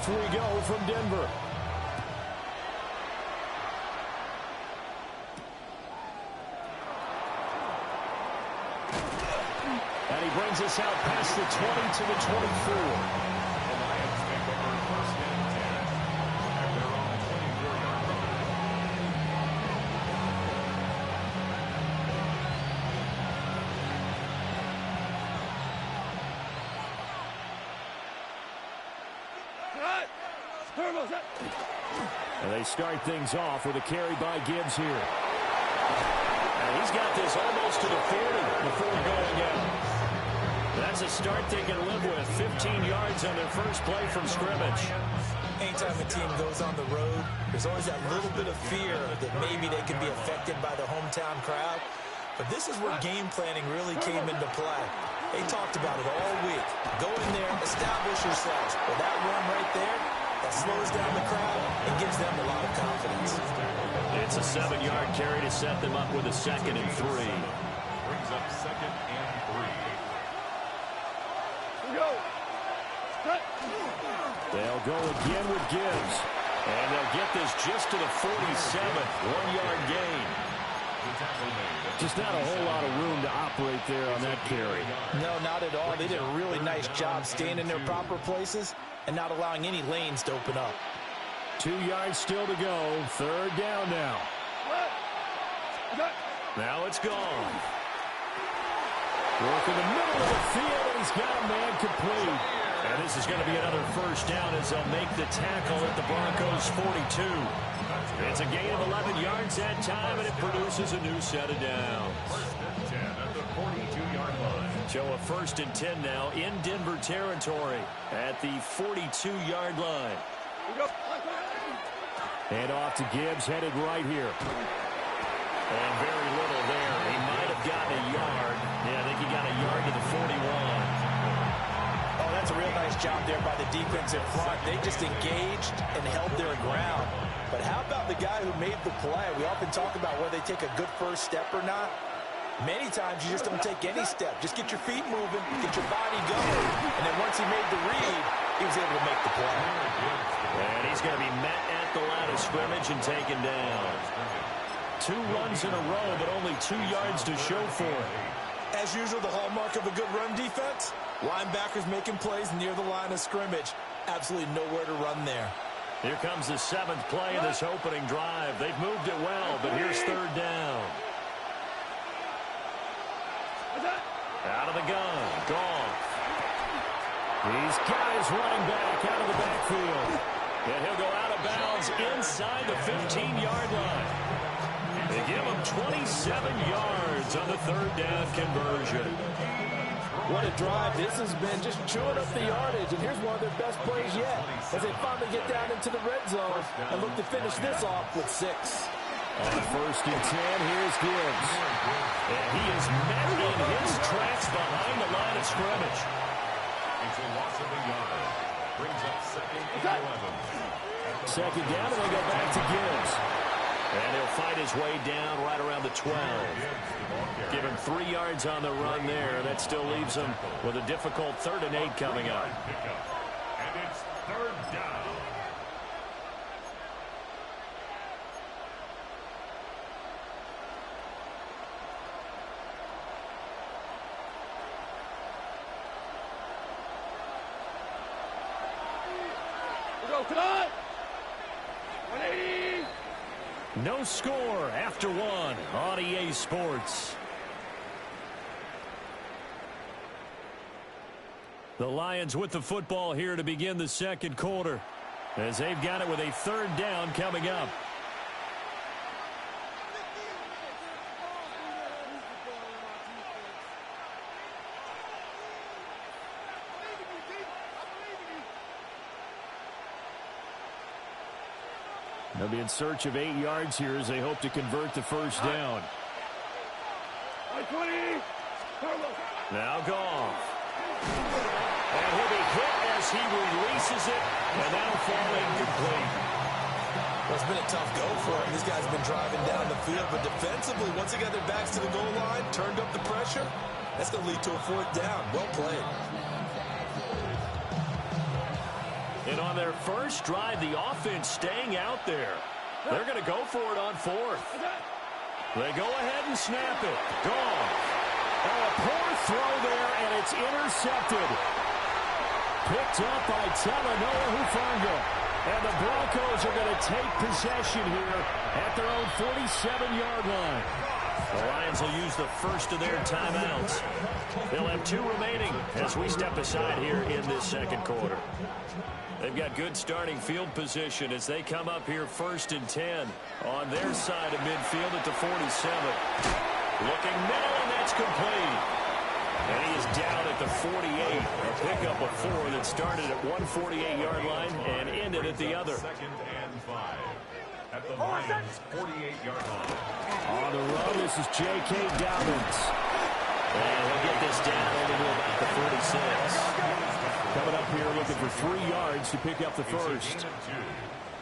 4th we go from Denver. And he brings us out past the 20 to the 24. The Lions take over 1st and 10 at their own 24-yard line. And they start things off with a carry by Gibbs here. And he's got this almost to the 40 before going out. That's a start they can live with. 15 yards on their first play from scrimmage. Anytime a team goes on the road, there's always that little bit of fear that maybe they could be affected by the hometown crowd. But this is where game planning really came into play. They talked about it all week. Go in there, establish yourselves. With that run right there, that slows down the crowd and gives them a lot of confidence. It's a 7-yard carry to set them up with a 2nd and 3. Brings up 2nd and 3. They'll go again with Gibbs. And they'll get this just to the 47th. 1-yard gain. Just not a whole lot of room to operate there on that carry. No, not at all. They did a really nice job staying in their proper places and not allowing any lanes to open up. 2 yards still to go. 3rd down now. Now it's gone. Work in the middle of the field, and he's got a man complete. And this is going to be another 1st down as they'll make the tackle at the Broncos' 42. It's a gain of 11 yards that time, and it produces a new set of downs. 1st and 10 at the 42-yard line. So a 1st and 10 now in Denver territory at the 42-yard line. Hand off to Gibbs, headed right here. And very little there. He might have gotten a yard. Yeah, I think he got a yard to the 41. Oh, that's a real nice job there by the defense in front. They just engaged and held their ground. But how about the guy who made the play? We often talk about whether they take a good first step or not. Many times you just don't take any step. Just get your feet moving, get your body going. And then once he made the read, he was able to make the play. And he's going to be met at the line of scrimmage and taken down. 2 runs in a row, but only 2 yards to show for it. As usual, the hallmark of a good run defense, linebackers making plays near the line of scrimmage. Absolutely nowhere to run there. Here comes the 7th play of this opening drive. They've moved it well, but here's 3rd down. Out of the gun, Goff. He's got his running back out of the backfield. And he'll go out of bounds inside the 15-yard line. They give him 27 yards on the 3rd down conversion. What a drive this has been, just chewing up the yardage. And here's one of their best plays yet as they finally get down into the red zone and look to finish this off with 6. On 1st and 10, here's Gibbs. And he is met in his tracks behind the line of scrimmage. It's a loss of a yard. Brings up 2nd and 11. 2nd down, and they go back to Gibbs. And he'll fight his way down right around the 12. Give him 3 yards on the run there. That still leaves him with a difficult 3rd and 8 coming up. And it's 3rd down. No score after 1 on EA Sports. The Lions with the football here to begin the 2nd quarter, as they've got it with a 3rd down coming up. They'll be in search of 8 yards here as they hope to convert the 1st down. Now Goff. And he'll be hit as he releases it, and that'll fall incomplete. Well, it's been a tough go for him. These guys have been driving down the field, but defensively, once they got their backs to the goal line, turned up the pressure, that's going to lead to a 4th down. Well played. And on their first drive, the offense staying out there. They're going to go for it on fourth. They go ahead and snap it. Gone. Oh, a poor throw there, and it's intercepted. Picked up by Talanoa Hufanga. And the Broncos are going to take possession here at their own 47-yard line. The Lions will use the first of their timeouts. They'll have 2 remaining as we step aside here in this second quarter. They've got good starting field position as they come up here 1st and 10 on their side of midfield at the 47. Looking middle, and that's complete. And he is down at the 48. A pickup of 4 that started at 148-yard line and ended at the other. 2nd and 5 at the Lions' 48-yard line. On the run, this is J.K. Dobbins. And he'll get this down over to about the 46. Coming up here looking for 3 yards to pick up the first.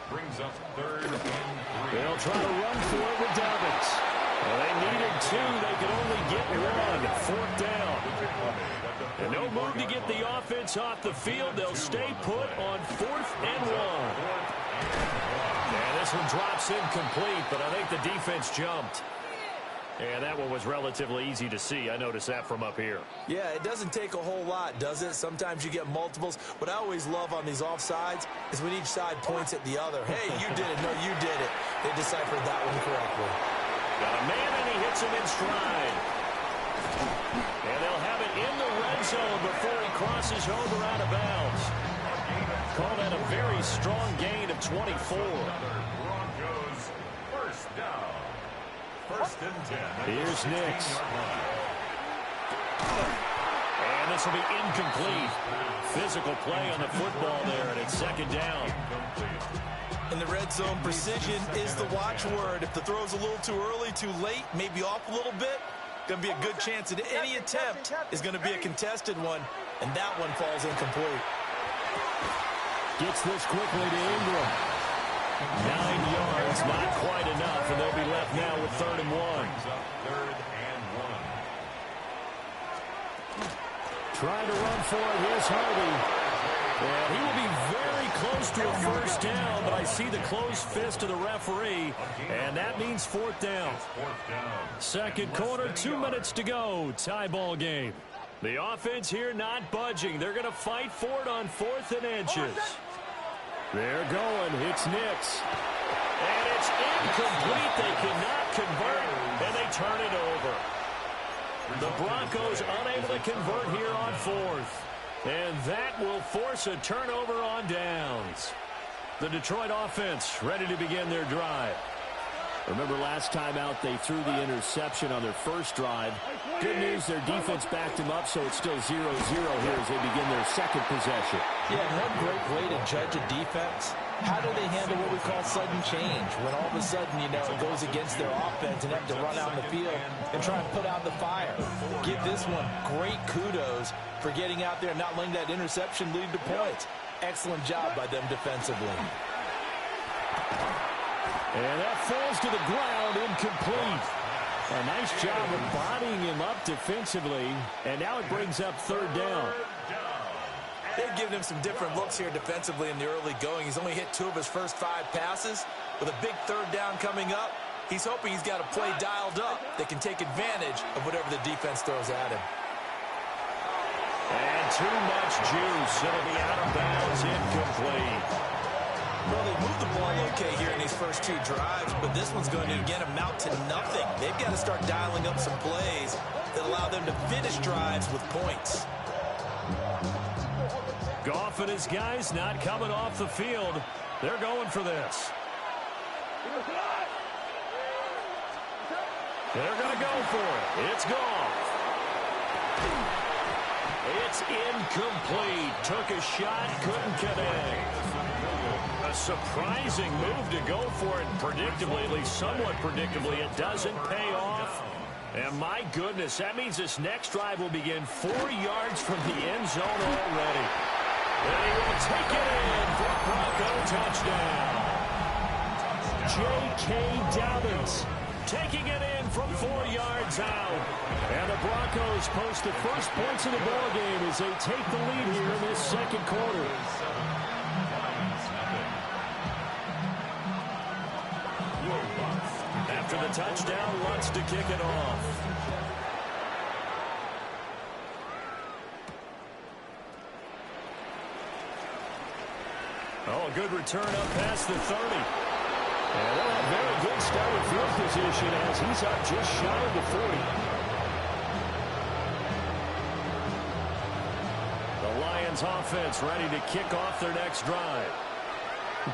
Brings up 3rd and 3. They'll try to run for it with Dobbins. Well, they needed 2. They could only get 1. 4th down. And no move to get the offense off the field. They'll stay put on 4th and 1. And this one drops incomplete, but I think the defense jumped. And that one was relatively easy to see. I noticed that from up here. Yeah, it doesn't take a whole lot, does it? Sometimes you get multiples. What I always love on these offsides is when each side points at the other. Hey, you did it. No, you did it. They deciphered that one correctly. Got a man, and he hits him in stride. And they'll have it in the red zone before he crosses over out of bounds. Call that a very strong gain of 24. Broncos first down. 1st and 10. Here's Nix. And this will be incomplete. Physical play on the football there, and it's 2nd down. In the red zone, precision is the watchword. If the throw's a little too early, too late, maybe off a little bit, going to be a good chance that any attempt is going to be a contested one, and that one falls incomplete. Gets this quickly to Ingram. 9 yards, not quite enough, and they'll be left now with 3rd and 1. 3rd and 1. Trying to run for it. Here's Harvey. And he will be very close to a 1st down, but I see the closed fist of the referee, and that means 4th down. 4th down. Second quarter, 2 minutes to go. Tie ball game. The offense here not budging. They're going to fight for it on 4th and inches. They're going. It's Nix. And it's incomplete. They cannot convert, and they turn it over. The Broncos unable to convert here on 4th. And that will force a turnover on downs. The Detroit offense ready to begin their drive. Remember last time out they threw the interception on their first drive. Good news, their defense backed them up, so it's still 0-0 here as they begin their second possession. Yeah, and one great way to judge a defense, how do they handle what we call sudden change? When all of a sudden, you know, it goes against their offense and have to run out in the field and try and put out the fire. Give this one great kudos for getting out there and not letting that interception lead to points. Excellent job by them defensively. And that falls to the ground, incomplete. A nice job of bodying him up defensively, and now it brings up 3rd down. They've given him some different looks here defensively in the early going. He's only hit 2 of his first 5 passes. With a big 3rd down coming up, he's hoping he's got a play dialed up that can take advantage of whatever the defense throws at him. And too much juice. It'll be out of bounds, incomplete. Well, they moved the ball okay here in these first 2 drives, but this one's going to, again, amount to nothing. They've got to start dialing up some plays that allow them to finish drives with points. Goff and his guys not coming off the field. They're going for this. They're going to go for it. It's Goff. It's incomplete. Took a shot, couldn't connect. A surprising move to go for it. Predictably, at least somewhat predictably, it doesn't pay off. And my goodness, that means this next drive will begin 4 yards from the end zone already. And he will take it in for a Bronco touchdown. J.K. Dobbins taking it in from 4 yards out. And the Broncos post the first points of the ball game as they take the lead here in this second quarter. with a touchdown, wants to kick it off. Oh, a good return up past the 30. And they'll have very good starting field position as he's up just shy of the 40. The Lions offense ready to kick off their next drive.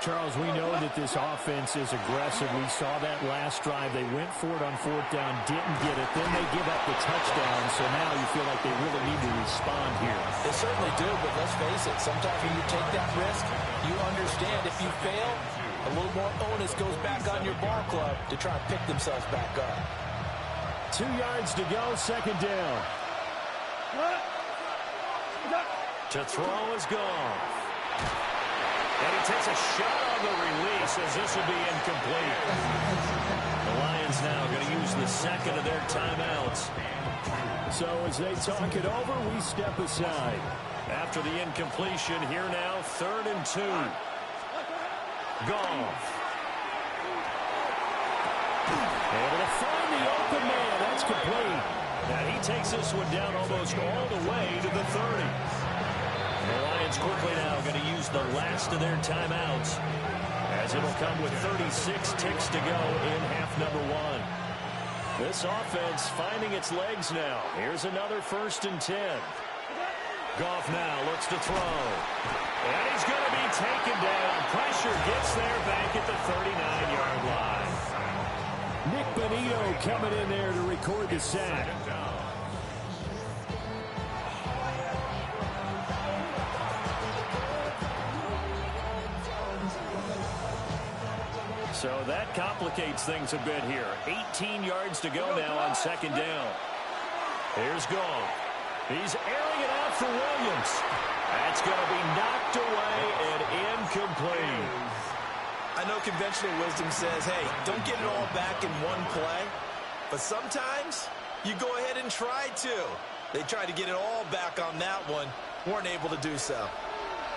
Charles, we know that this offense is aggressive. We saw that last drive. They went for it on fourth down, didn't get it. Then they give up the touchdown, so now you feel like they really need to respond here. They certainly do, but let's face it, sometimes when you take that risk, you understand if you fail, a little more onus goes back on your ball club to try and pick themselves back up. 2 yards to go, second down. To throw is gone. And he takes a shot on the release as this will be incomplete. The Lions now going to use the second of their timeouts. So as they talk it over, we step aside. After the incompletion, here now, 3rd and 2. Goff. Able to find the open man. That's complete. Now he takes this one down almost all the way to the 30. The Lions quickly now going to use the last of their timeouts as it'll come with 36 ticks to go in half number 1. This offense finding its legs now. Here's another 1st and 10. Goff now looks to throw. And he's going to be taken down. Pressure gets there back at the 39-yard line. Nick Benito coming in there to record the sack. So that complicates things a bit here. 18 yards to go now on 2nd down. Here's Goff. He's airing it out for Williams. That's going to be knocked away and incomplete. I know conventional wisdom says, hey, don't get it all back in one play. But sometimes you go ahead and try to. They tried to get it all back on that one. Weren't able to do so.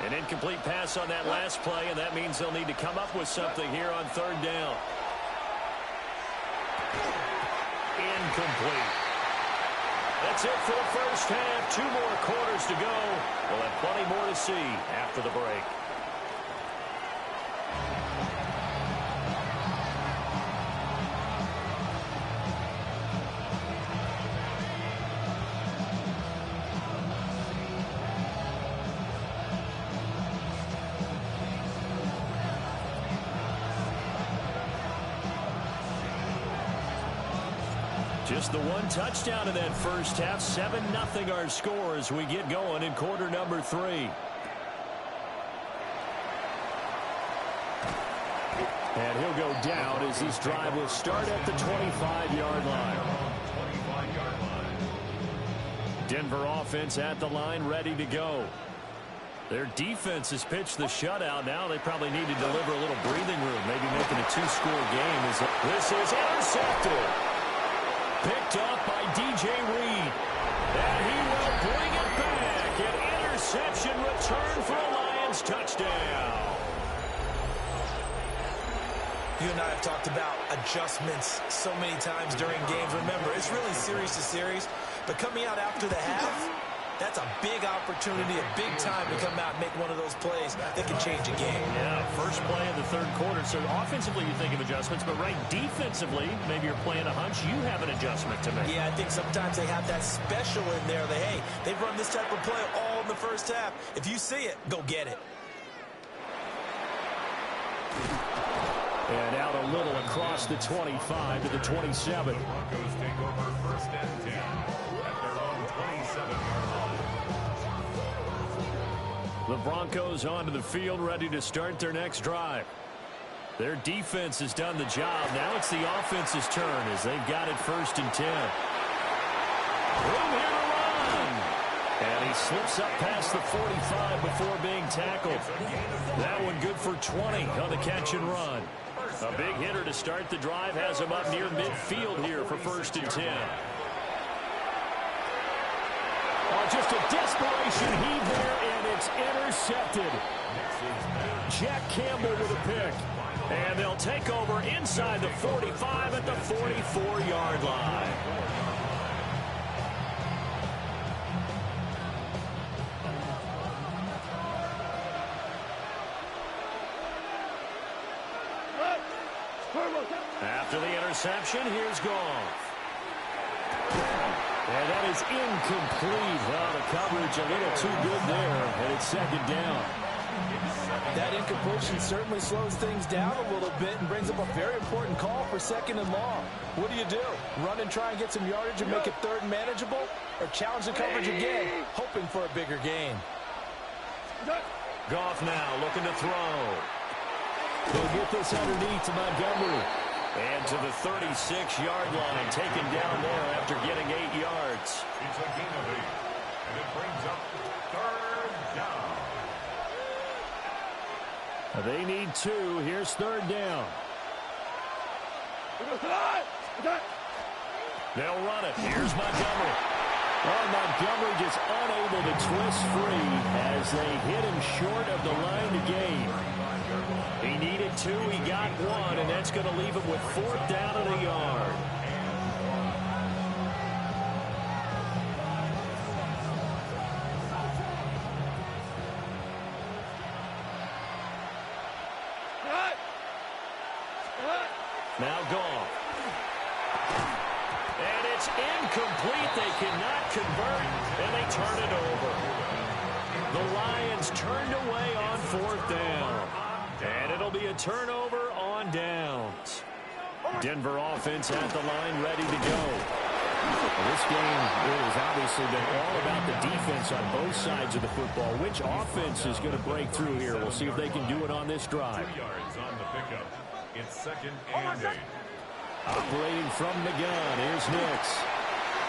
An incomplete pass on that last play, and that means they'll need to come up with something here on 3rd down. Incomplete. That's it for the first half. 2 more quarters to go. We'll have plenty more to see after the break. Just the 1 touchdown in that first half. 7-0 our score as we get going in quarter number 3. And he'll go down as this drive will start at the 25-yard line. Denver offense at the line, ready to go. Their defense has pitched the shutout. Now they probably need to deliver a little breathing room, maybe making a 2-score game. This is intercepted. Picked up by DJ Reed. And he will bring it back. An interception return for a Lions touchdown. You and I have talked about adjustments so many times during games. Remember, it's really series to series. But coming out after the half, that's a big opportunity, a big time to come out and make one of those plays that can change a game. Yeah, first play of the 3rd quarter. So offensively you think of adjustments, but right defensively, maybe you're playing a hunch. You have an adjustment to make. Yeah, I think sometimes they have that special in there that, hey, they've run this type of play all in the first half. If you see it, go get it. And out a little across the 25 to the 27. Broncos take over 1st and 10 at their own 27-yard line. The Broncos onto the field, ready to start their next drive. Their defense has done the job. Now it's the offense's turn as they've got it 1st and 10. Room here to run. And he slips up past the 45 before being tackled. That one good for 20 on the catch and run. A big hitter to start the drive has him up near midfield here for 1st and 10. Oh, just a desperation heave there, and it It's intercepted. Jack Campbell with a pick. And they'll take over inside the 45 at the 44-yard line. After the interception, here's Goff. And that is incomplete. Well, the coverage a little too good there, and it's second down. That incompletion certainly slows things down a little bit and brings up a very important call for second and long. What do? Run and try and get some yardage and make it third and manageable? Or challenge the coverage again, hoping for a bigger gain? Goff now looking to throw. They'll get this underneath to Montgomery. And to the 36-yard line, taken down there after getting 8 yards. It's a gain of 8, and it brings up third down. They need 2. Here's third down. They'll run it. Here's Montgomery. Well, Montgomery just unable to twist free as they hit him short of the line to gain. He needed 2. He got 1, and that's going to leave him with fourth down and a yard. Now Goff. And it's incomplete. They cannot convert, and they turn it over. The Lions turned away on fourth down. And it'll be a turnover on downs. Denver offense at the line, ready to go. Well, this game has obviously been all about the defense on both sides of the football. Which offense is going to break through here? We'll see if they can do it on this drive. 2 yards on the pickup. It's second and 8. Operating from the gun. Here's Nix.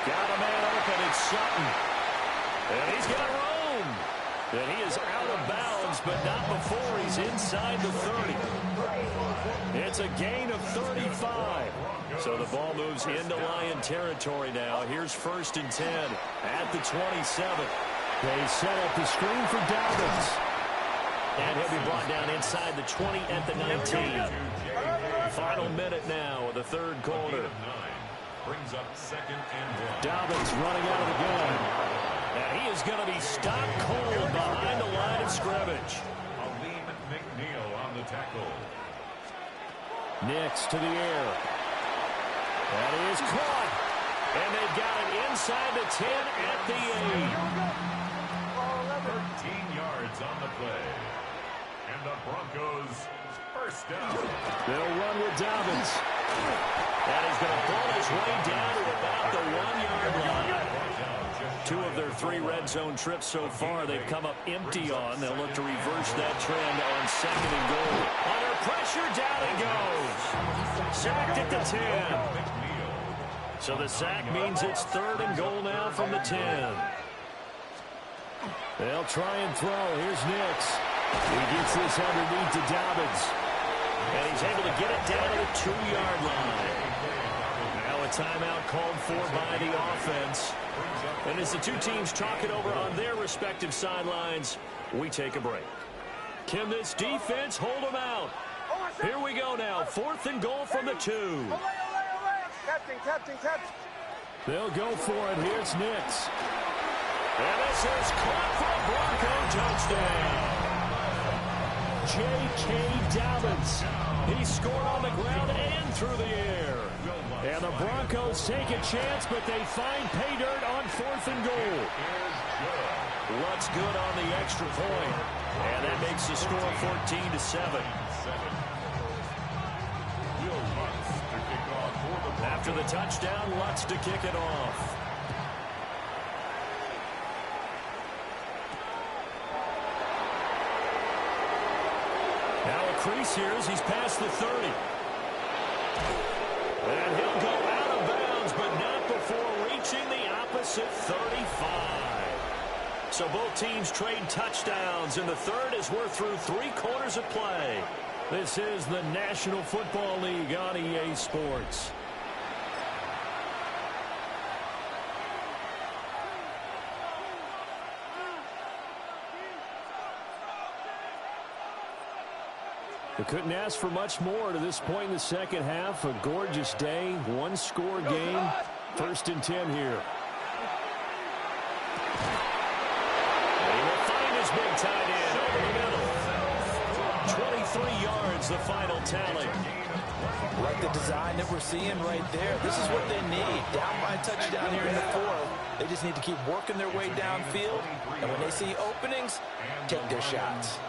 Got a man open. It's Sutton. And he's going to roam. And he is out of bounds, but not before he's inside the 30. It's a gain of 35. So the ball moves into Lion territory now. Here's first and 10 at the 27. They set up the screen for Dobbins. And he'll be brought down inside the 20 at the 19. Final minute now of the third quarter. Brings up second and 1. Dobbins running out of the gun. And he is going to be stopped cold behind the line of scrimmage. Aleem McNeil on the tackle. Nix to the air. That is caught. And they've got it inside the 10 at the 8. 13 yards on the play. And the Broncos first down. They'll run with Dobbins. And he's going to pull his way down to about the 1-yard line. 2 of their 3 red zone trips so far they've come up empty on. They'll look to reverse that trend on second and goal. Under pressure, down he goes. Sacked at the 10. So the sack means it's third and goal now from the 10. They'll try and throw. Here's Nix. He gets this underneath to Dobbins. And he's able to get it down to the 2-yard line. Now a timeout called for by the offense. And as the two teams talk it over on their respective sidelines, we take a break. Can this defense hold them out? Here we go now. Fourth and goal from the 2. Captain. They'll go for it. Here's Nix. And this is caught for a Bronco touchdown. J.K. Dobbins. He scored on the ground and through the air. And the Broncos take a chance, but they find pay dirt on fourth and goal. What's good on the extra point? And that makes the score 14-7. After the touchdown, Lutz to kick it off. Now a crease here as he's past the 30. And he'll go out of bounds, but not before reaching the opposite 35. So both teams trade touchdowns, and the third as we're through 3 quarters of play. This is the National Football League on EA Sports. We couldn't ask for much more to this point in the second half. A gorgeous day, one-score game. 1st and 10 here. And he will find his big tight end over the middle. 23 yards, the final tally. Like the design that we're seeing right there. This is what they need. Down by a touchdown here in the 4th. They just need to keep working their way downfield. And when they see openings, take their shots.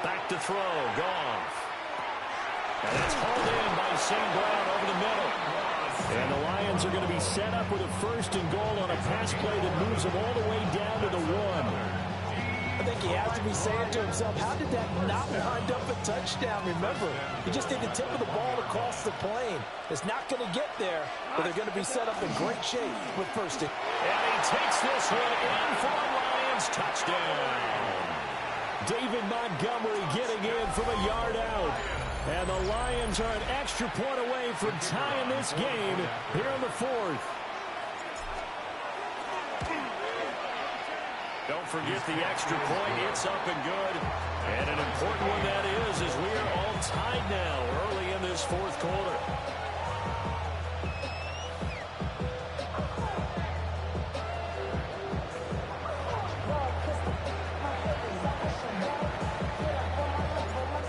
Back to throw, Goff. And it's hauled in by St. Brown over the middle. And the Lions are going to be set up with a 1st and goal on a pass play that moves them all the way down to the 1. I think he has to be saying to himself, how did that not wind up a touchdown? Remember, you just need the tip of the ball across the plane. It's not going to get there, but they're going to be set up in great shape with 1st and... And he takes this one in for a Lions touchdown. David Montgomery getting in from a yard out. And the Lions are an extra point away from tying this game here in the 4th. Don't forget the extra point. It's up and good. And an important one that is, as we are all tied now early in this 4th quarter.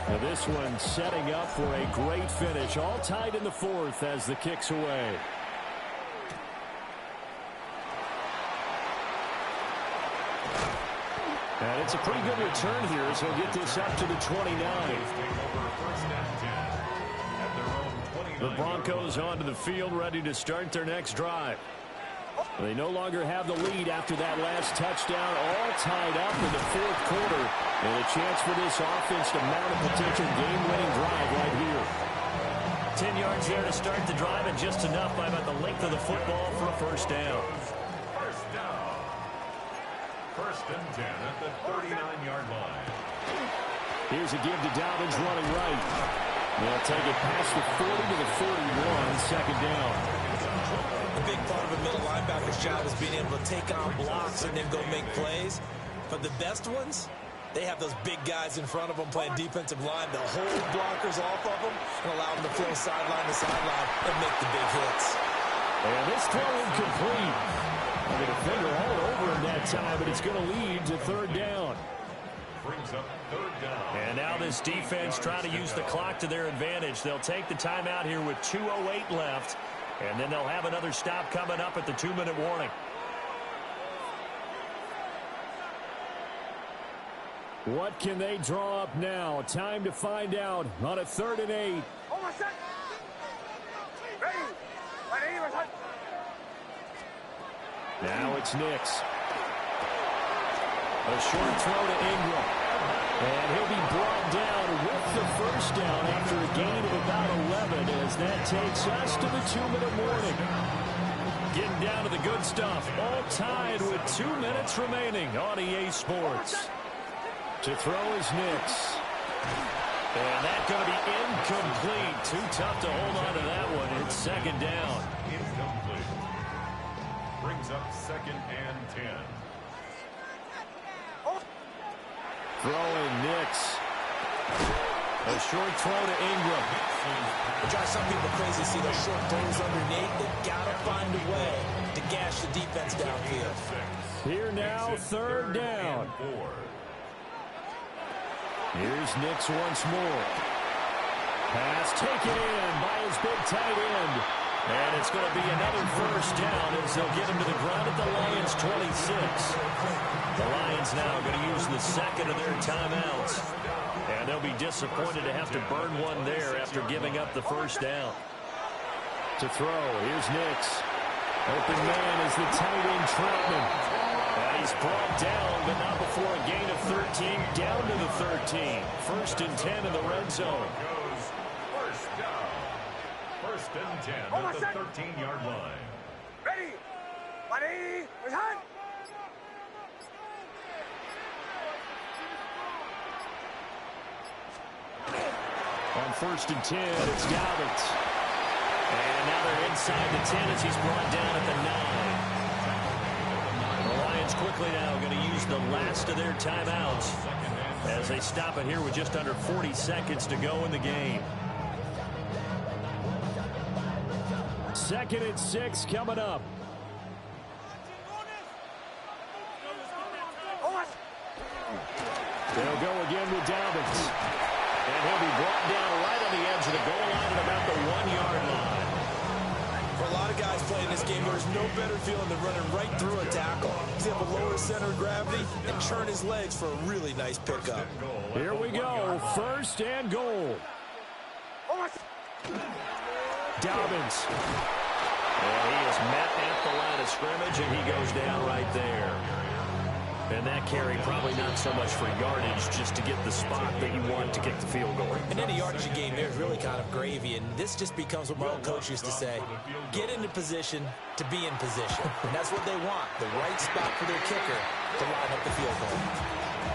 Now this one setting up for a great finish. All tied in the 4th as the kick's away. And it's a pretty good return here as he'll get this up to the 29. The Broncos onto the field ready to start their next drive. They no longer have the lead after that last touchdown, all tied up in the 4th quarter. And a chance for this offense to mount a potential game-winning drive right here. 10 yards there to start the drive, and just enough by about the length of the football for a 1st down. 1st and 10 at the 39-yard line. Here's a give to Dobbins running right. They'll take it past the 40 to the 41, 2nd down. A big part of a middle linebacker's job is being able to take on blocks and then go make plays. But the best ones, they have those big guys in front of them playing defensive line. They'll hold blockers off of them and allow them to flow sideline to sideline and make the big hits. And this throw incomplete. The defender all over him that time, but it's going to lead to 3rd down. Brings up 3rd down. And now this defense trying to use the clock to their advantage. They'll take the timeout here with 2:08 left, and then they'll have another stop coming up at the 2-minute warning. What can they draw up now? Time to find out on a 3rd and 8. Now it's Nix. A short throw to Ingram. And he'll be brought down with the 1st down after a gain of about 11 as that takes us to the 2-minute warning. Getting down to the good stuff. All tied with 2 minutes remaining on EA Sports. To throw is Nix. And that's going to be incomplete. Too tough to hold on to that one. It's 2nd down. Incomplete. Brings up 2nd and 10. Throwing Nix. A short throw to Ingram. It drives some people crazy to see those short throws underneath. They've got to find a way to gash the defense downfield. Here now, 3rd down. Here's Nix once more. Pass taken in by his big tight end. And it's going to be another 1st down as they'll get him to the ground at the Lions' 26. The Lions now going to use the 2nd of their timeouts. And they'll be disappointed to have to burn one there after giving up the 1st down. To throw, here's Nix. Open man is the tight end Troutman. And he's brought down, but not before a gain of 13, down to the 13. 1st and 10 in the red zone. 1st down. 1st and 10 at the 13-yard line. Ready. 180. Return. On 1st and 10, it's Dobbins. And now they're inside the 10 as he's brought down at the 9. The Lions quickly now going to use the last of their timeouts. as they stop it here with just under 40 seconds to go in the game. 2nd and 6 coming up. They'll go again with Dobbins. And he'll be brought down right on the edge of the goal line at about the 1-yard line. For a lot of guys playing this game, there's no better feeling than running right through a tackle. He's able to lower his center of gravity and churn his legs for a really nice pickup. Here we go. 1st and goal. Dobbins. And he is met at the line of scrimmage, and he goes down right there. And that carry probably not so much for yardage, just to get the spot that you want to get the field goal. And any yardage game there is really kind of gravy, and this just becomes what my old coach used to say. Get into position to be in position. And that's what they want, the right spot for their kicker to line up the field goal.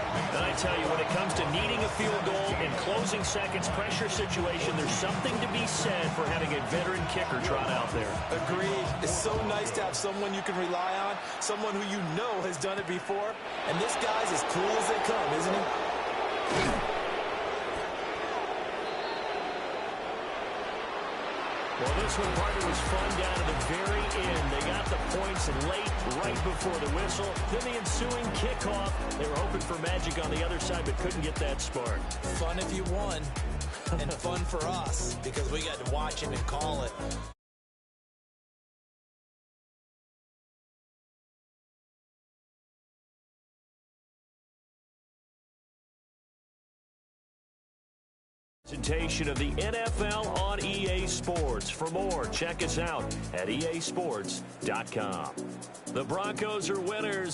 And I tell you, when it comes to needing a field goal in closing seconds pressure situation, there's something to be said for having a veteran kicker trot out there. Agreed. It's so nice to have someone you can rely on, someone who you know has done it before. And this guy's as cool as they come, isn't he? Well, this one, partner, was fun down to the very end. They got the points late, right before the whistle. Then the ensuing kickoff. They were hoping for magic on the other side, but couldn't get that spark. Fun if you won, and fun for us, because we got to watch him and call it. Presentation of the NFL on EA Sports. For more, check us out at easports.com. The Broncos are winners.